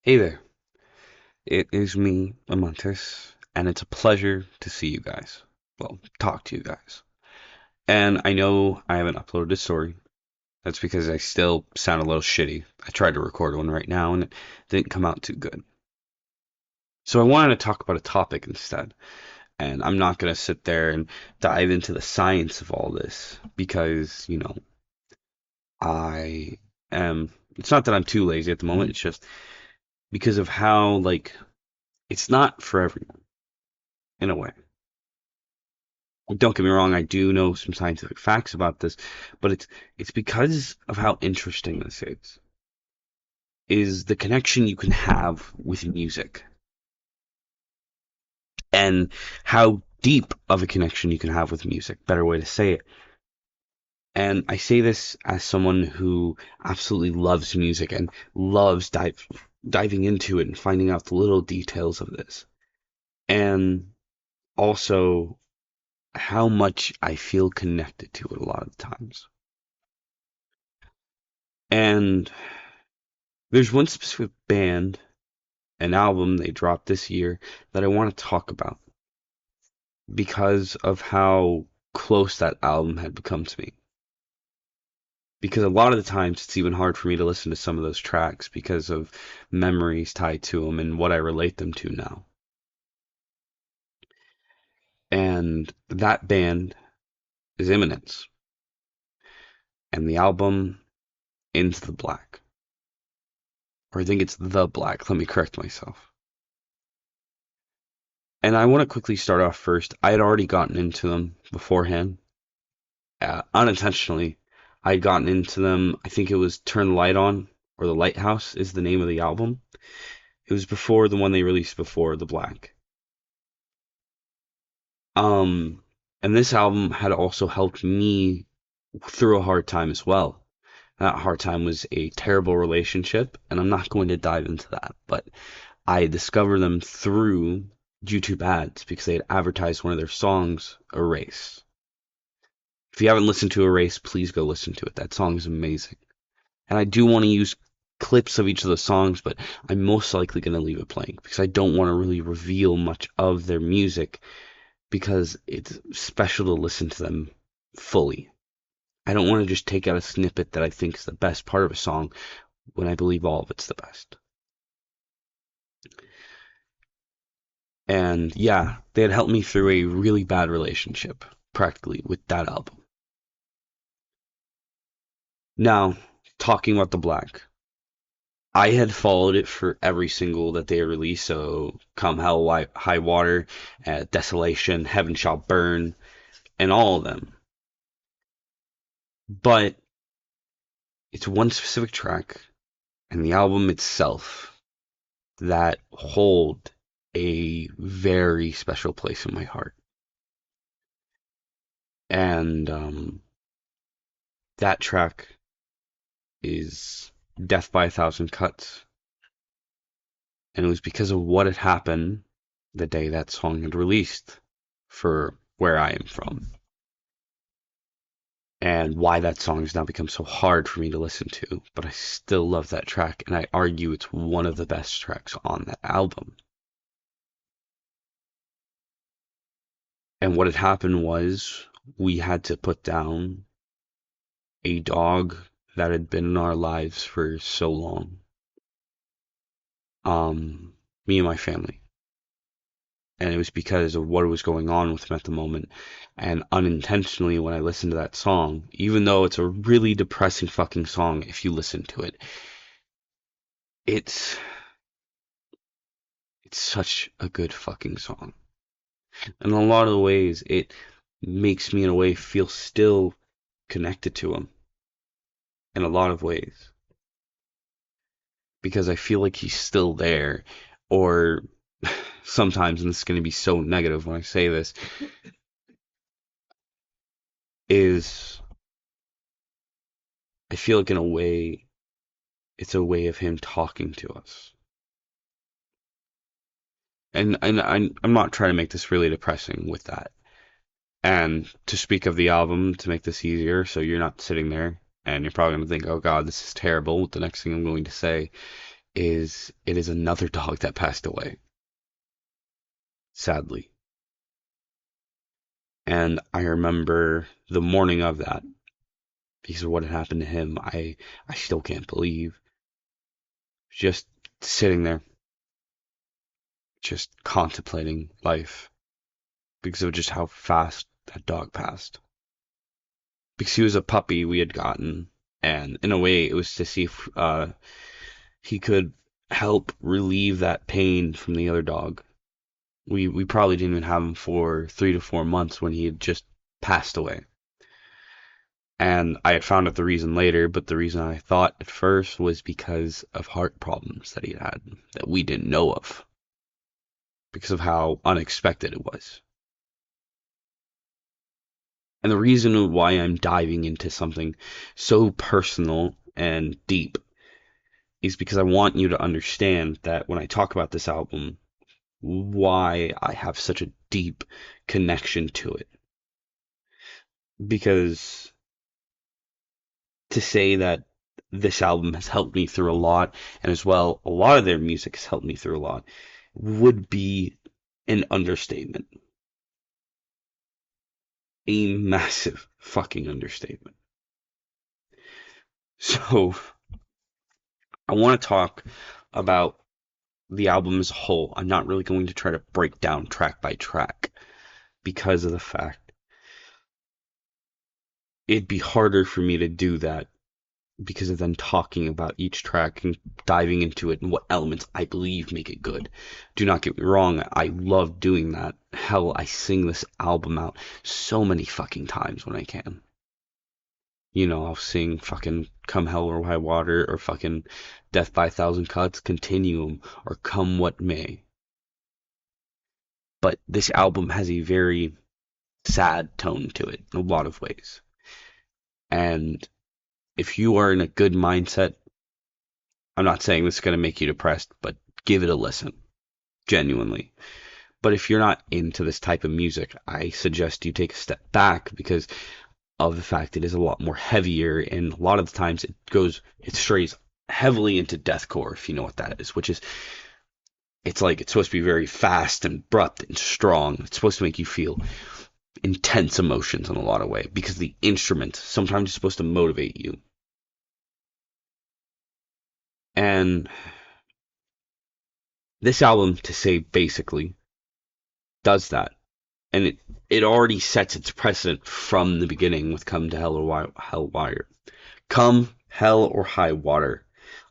Hey there, it is me, Amantis, and it's a pleasure to see you guys. Well, talk to you guys. And I know I haven't uploaded a story. That's because I still sound a little shitty. I tried to record one right now and it didn't come out too good. So I wanted to talk about a topic instead. And I'm not going to sit there and dive into the science of all this because, I am. It's not that I'm too lazy at the moment, it's just because of how, it's not for everyone, in a way. Don't get me wrong, I do know some scientific facts about this, but it's because of how interesting this is the connection you can have with music and how deep of a connection you can have with music, better way to say it. And I say this as someone who absolutely loves music and loves diving into it and finding out the little details of this. And also how much I feel connected to it a lot of times. And there's one specific band, an album they dropped this year that I want to talk about because of how close that album had become to me. Because a lot of the times it's even hard for me to listen to some of those tracks because of memories tied to them and what I relate them to now. And that band is Eminence and the album Into the Black. Or I think it's The Black. Let me correct myself. And I want to quickly start off first. I had already gotten into them beforehand, unintentionally. I had gotten into them. I think it was Turn the Light On, or The Lighthouse is the name of the album. It was before the one they released before The Black. Um, and this album had also helped me through a hard time as well. That hard time was a terrible relationship, and I'm not going to dive into that, but I discovered them through YouTube ads because they had advertised one of their songs, Erase. If you haven't listened to Erase, please go listen to it. That song is amazing. And I do want to use clips of each of the songs, but I'm most likely going to leave it playing because I don't want to really reveal much of their music because it's special to listen to them fully. I don't want to just take out a snippet that I think is the best part of a song when I believe all of it's the best. And yeah, they had helped me through a really bad relationship, practically, with that album. Now, talking about The Black. I had followed it for every single that they released. So, Come Hell, High Water, Desolation, Heaven Shall Burn, and all of them. But it's one specific track and the album itself that hold a very special place in my heart. And that track is Death by a Thousand Cuts. And it was because of what had happened the day that song had released for where I am from. And why that song has now become so hard for me to listen to, but I still love that track, and I argue it's one of the best tracks on that album. And what had happened was we had to put down a dog that had been in our lives for so long. Me and my family. And it was because of what was going on with him at the moment. And unintentionally, when I listened to that song, even though it's a really depressing fucking song, if you listen to it, it's it's such a good fucking song. And in a lot of the ways, it makes me, in a way, feel still connected to him in a lot of ways because I feel like he's still there. Or sometimes, and this is going to be so negative when I say this, is I feel like in a way, it's a way of him talking to us. And I'm not trying to make this really depressing with that. And to speak of the album, to make this easier, so you're not sitting there and you're probably going to think, oh God, this is terrible, the next thing I'm going to say. is it is another dog that passed away, sadly. And I remember the morning of that, because of what had happened to him, I still can't believe just sitting there, just contemplating life because of just how fast that dog passed. Because he was a puppy we had gotten, and in a way, it was to see if he could help relieve that pain from the other dog. We probably didn't even have him for 3 to 4 months when he had just passed away. And I had found out the reason later, but the reason I thought at first was because of heart problems that he had that we didn't know of because of how unexpected it was. And the reason why I'm diving into something so personal and deep is because I want you to understand that when I talk about this album, why I have such a deep connection to it. Because to say that this album has helped me through a lot, and as well, a lot of their music has helped me through a lot, would be an understatement. A massive fucking understatement. So, I want to talk about the album as a whole. I'm not really going to try to break down track by track because of the fact it'd be harder for me to do that because of then talking about each track and diving into it and what elements I believe make it good. Do not get me wrong, I love doing that. Hell, I sing this album out so many fucking times when I can. You know, I'll sing fucking Come Hell or High Water or fucking Death by a Thousand Cuts, Continuum, or Come What May. But this album has a very sad tone to it in a lot of ways. And if you are in a good mindset, I'm not saying this is going to make you depressed, but give it a listen, genuinely. But if you're not into this type of music, I suggest you take a step back because of the fact it is a lot more heavier, and a lot of the times it strays heavily into deathcore, if you know what that is, which is, it's like, it's supposed to be very fast and abrupt and strong. It's supposed to make you feel intense emotions in a lot of way because the instrument sometimes is supposed to motivate you. And this album, to say basically, does that. And it already sets its precedent from the beginning with Come to Hell or Hell Wire. Come Hell or High Water.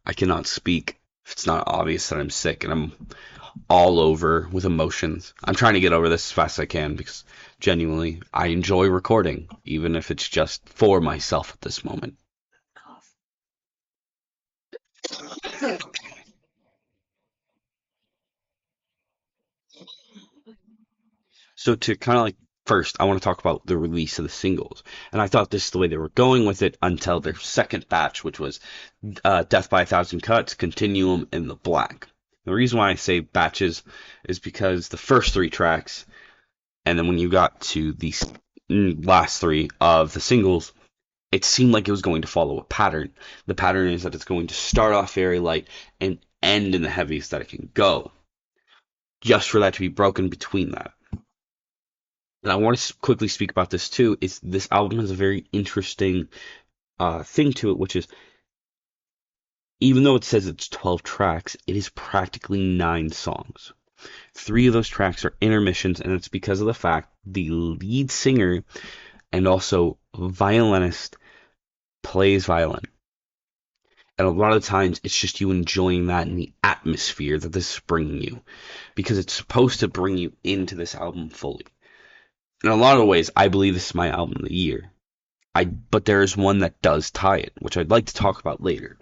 I cannot speak if it's not obvious that I'm sick and I'm all over with emotions. I'm trying to get over this as fast as I can because genuinely I enjoy recording, even if it's just for myself at this moment. So to kind of like first, I want to talk about the release of the singles, and I thought this is the way they were going with it until their second batch, which was Death by a Thousand Cuts, Continuum, and The Black. The reason why I say batches is because the first three tracks, and then when you got to the last three of the singles, it seemed like it was going to follow a pattern. The pattern is that it's going to start off very light and end in the heaviest that it can go, just for that to be broken between that. And I want to quickly speak about this too. Is this album has a very interesting thing to it, which is even though it says it's 12 tracks, it is practically 9 songs. Three of those tracks are intermissions, and it's because of the fact the lead singer and also violinist plays violin. And a lot of times it's just you enjoying that and the atmosphere that this is bringing you because it's supposed to bring you into this album fully. In a lot of ways, I believe this is my album of the year. But there is one that does tie it, which I'd like to talk about later.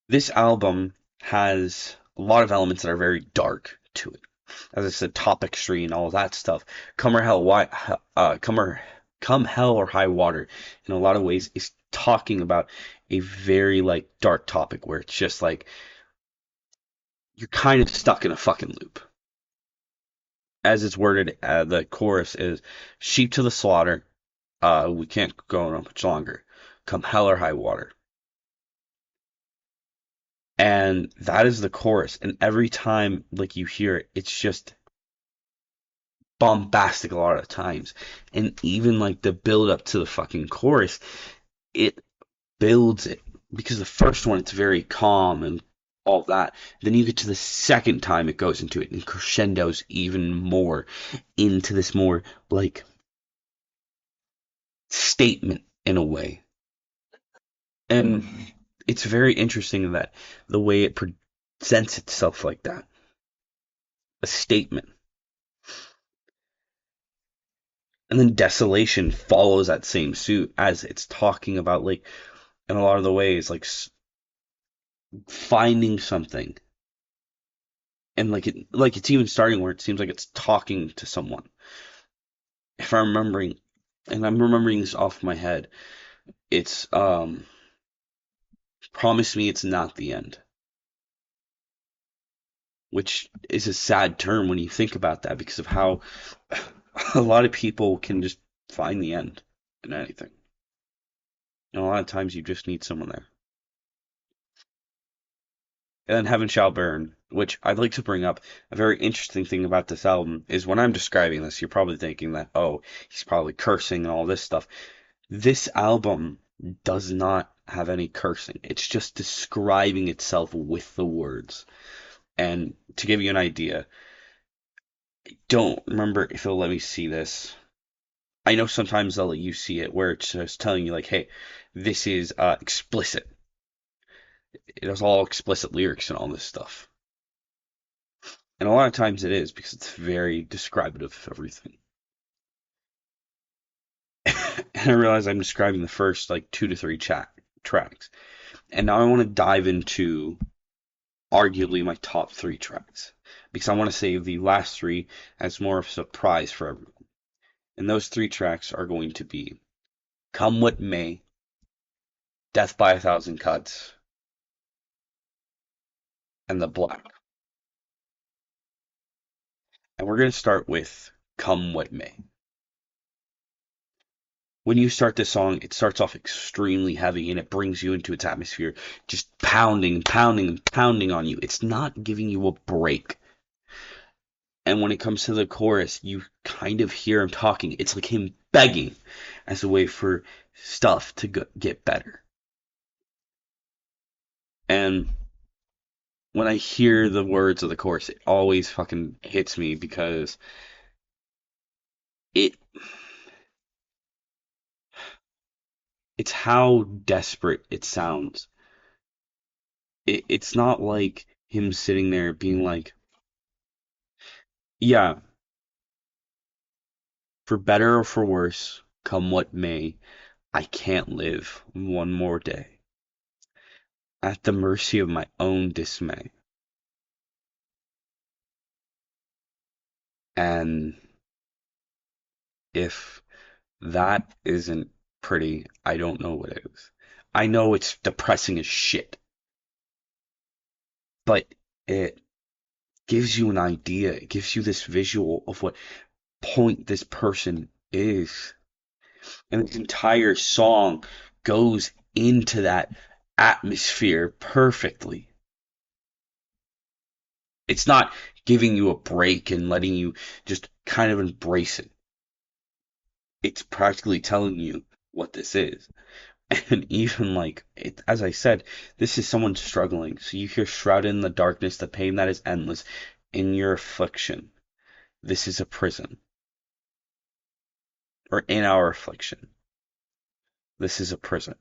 This album has a lot of elements that are very dark to it. As I said, Topic Street and all of that stuff. Come or Hell, Come Hell or High Water, in a lot of ways, is talking about a very like dark topic where it's just like you're kind of stuck in a fucking loop. As it's worded, the chorus is "Sheep to the slaughter, we can't go on much longer. Come hell or high water." And that is the chorus. And every time like you hear it, it's just bombastic a lot of times. And even like the build up to the fucking chorus, it builds it because the first one it's very calm and all that. Then you get to the second time it goes into it and crescendos even more into this more like statement in a way. And it's very interesting that the way it presents itself like that, a statement. And then desolation follows that same suit as it's talking about like in a lot of the ways like finding something and like it's even starting where it seems like it's talking to someone. If I'm remembering, and I'm remembering this off my head, it's promise me it's not the end, which is a sad term when you think about that because of how a lot of people can just find the end in anything. And a lot of times you just need someone there. And then Heaven Shall Burn, which I'd like to bring up. A very interesting thing about this album is when I'm describing this, you're probably thinking that, oh, he's probably cursing and all this stuff. This album does not have any cursing. It's just describing itself with the words. And to give you an idea, don't remember if it'll let me see this. I know sometimes they'll let you see it where it's just telling you like, hey, this is explicit. It has all explicit lyrics and all this stuff. And a lot of times it is because it's very descriptive of everything. And I realize I'm describing the first like two to three tracks. And now I want to dive into arguably my top three tracks because I want to save the last three as more of a surprise for everyone. And those three tracks are going to be Come What May, Death by a Thousand Cuts, and The Black. And we're going to start with Come What May. When you start this song, it starts off extremely heavy and it brings you into its atmosphere, just pounding and pounding and pounding on you. It's not giving you a break. And when it comes to the chorus, you kind of hear him talking. It's like him begging as a way for stuff to get better. And when I hear the words of the chorus, it always fucking hits me because it it's how desperate it sounds. It's not like him sitting there being like, yeah, for better or for worse, come what may, I can't live one more day at the mercy of my own dismay. And if that isn't pretty, I don't know what is. I know it's depressing as shit, but it gives you an idea. It gives you this visual of what point this person is. And this entire song goes into that atmosphere perfectly. It's not giving you a break and letting you just kind of embrace it. It's practically telling you what this is. And even like it, as I said, this is someone struggling. So you hear shrouded in the darkness, the pain that is endless, in your affliction. This is a prison. Or in our affliction. This is a prison.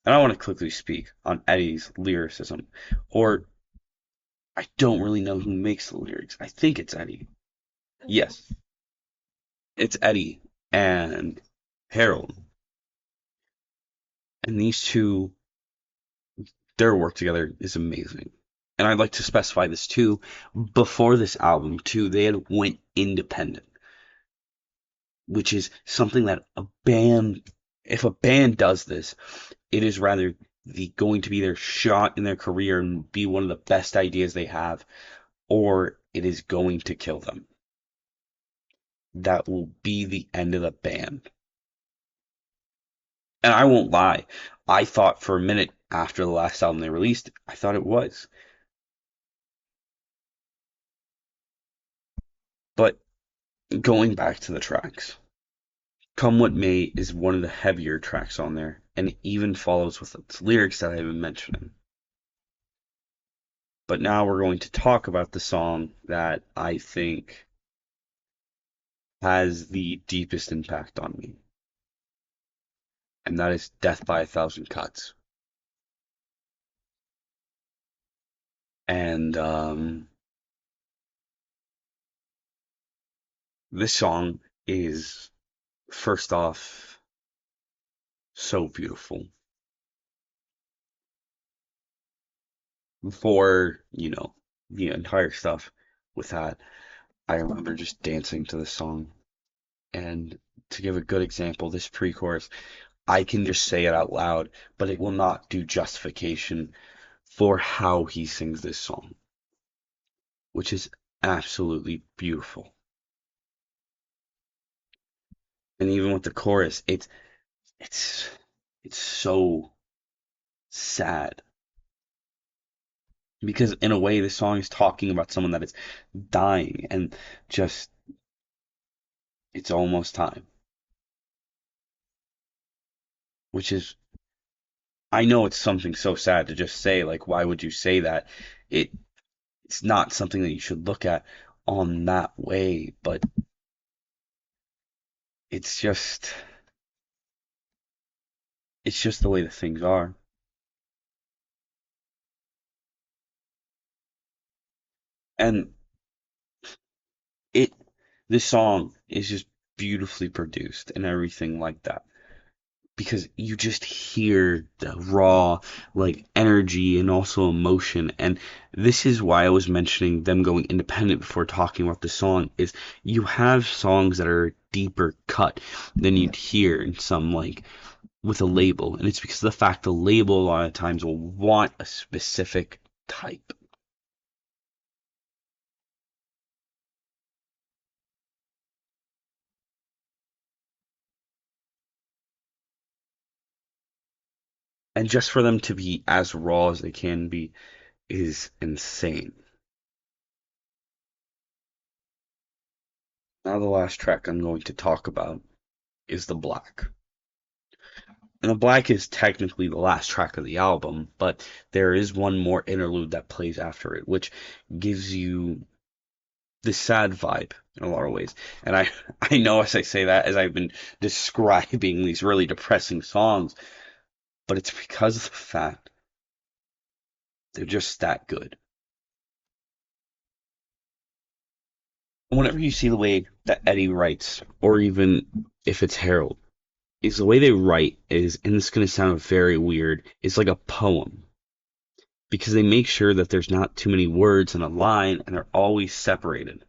And I want to quickly speak on Eddie's lyricism. Or I don't really know who makes the lyrics. I think it's Eddie. Yes, it's Eddie and Harold. And these two, their work together is amazing. And I'd like to specify this too. Before this album, too, they had went independent, which is something that if a band does this, it is rather going to be their shot in their career and be one of the best ideas they have, or it is going to kill them. That will be the end of the band. And I won't lie, I thought for a minute after the last album they released, I thought it was. But going back to the tracks, Come What May is one of the heavier tracks on there, and it even follows with its lyrics that I've been mentioning. But now we're going to talk about the song that I think has the deepest impact on me, and that is Death by a Thousand Cuts. And this song is, first off, so beautiful. Before, the entire stuff with that, I remember just dancing to the song. And to give a good example, this pre-chorus, I can just say it out loud, but it will not do justification for how he sings this song, which is absolutely beautiful. And even with the chorus, it's it's so sad because in a way the song is talking about someone that is dying and just it's almost time, which is, I know it's something so sad to just say, like, why would you say that? It it's not something that you should look at on that way, but it's just it's just the way that things are. And it this song is just beautifully produced and everything like that. Because you just hear the raw like energy and also emotion, and this is why I was mentioning them going independent before talking about the song, is you have songs that are deeper cut than you'd hear in some like with a label, and it's because of the fact the label a lot of times will want a specific type. And just for them to be as raw as they can be is insane. Now the last track I'm going to talk about is The Black. And The Black is technically the last track of the album, but there is one more interlude that plays after it, which gives you this sad vibe in a lot of ways. And I know as I say that, as I've been describing these really depressing songs, but it's because of the fact they're just that good. Whenever you see the way that Eddie writes, or even if it's Harold, is the way they write is, and it's going to sound very weird, it's like a poem because they make sure that there's not too many words in a line and they're always separated.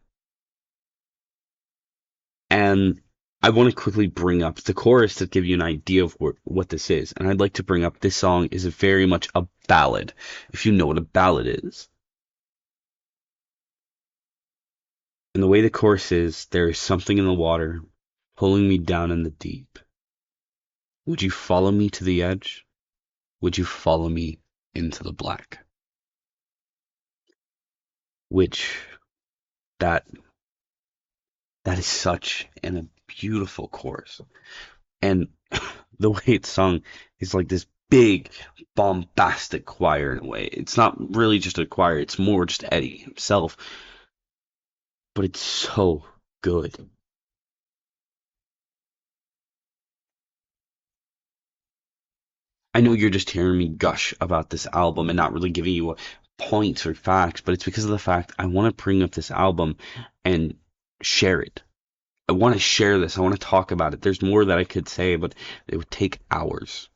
And I want to quickly bring up the chorus to give you an idea of what this is. And I'd like to bring up this song is very much a ballad, if you know what a ballad is. And the way the chorus is, there is something in the water pulling me down in the deep. Would you follow me to the edge? Would you follow me into the black? Which that that is such a beautiful chorus. And the way it's sung is like this big bombastic choir in a way. It's not really just a choir, it's more just Eddie himself, but it's so good. I know you're just hearing me gush about this album and not really giving you points or facts, but it's because of the fact I want to bring up this album and share it. I want to share this. I want to talk about it. There's more that I could say, but it would take hours.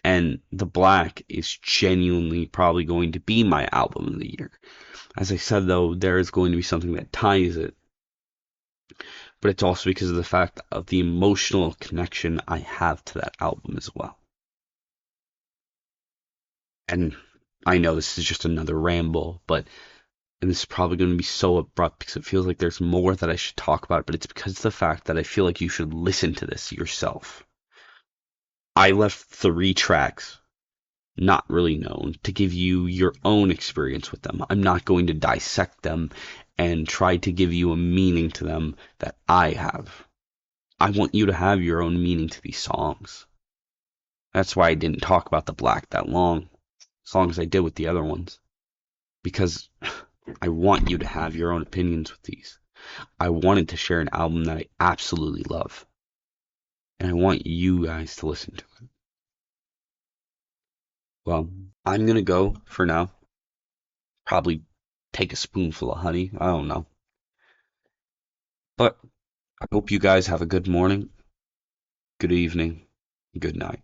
And The Black is genuinely probably going to be my album of the year. As I said, though, there is going to be something that ties it, but it's also because of the fact of the emotional connection I have to that album as well. And I know this is just another ramble, but and this is probably going to be so abrupt because it feels like there's more that I should talk about, but it's because of the fact that I feel like you should listen to this yourself. I left 3 tracks not really known to give you your own experience with them. I'm not going to dissect them and try to give you a meaning to them that I have. I want you to have your own meaning to these songs. That's why I didn't talk about the Black that long, as long as I did with the other ones, because I want you to have your own opinions with these. I wanted to share an album that I absolutely love, and I want you guys to listen to it. Well, I'm gonna go for now. Probably take a spoonful of honey. I don't know. But I hope you guys have a good morning, good evening, good night.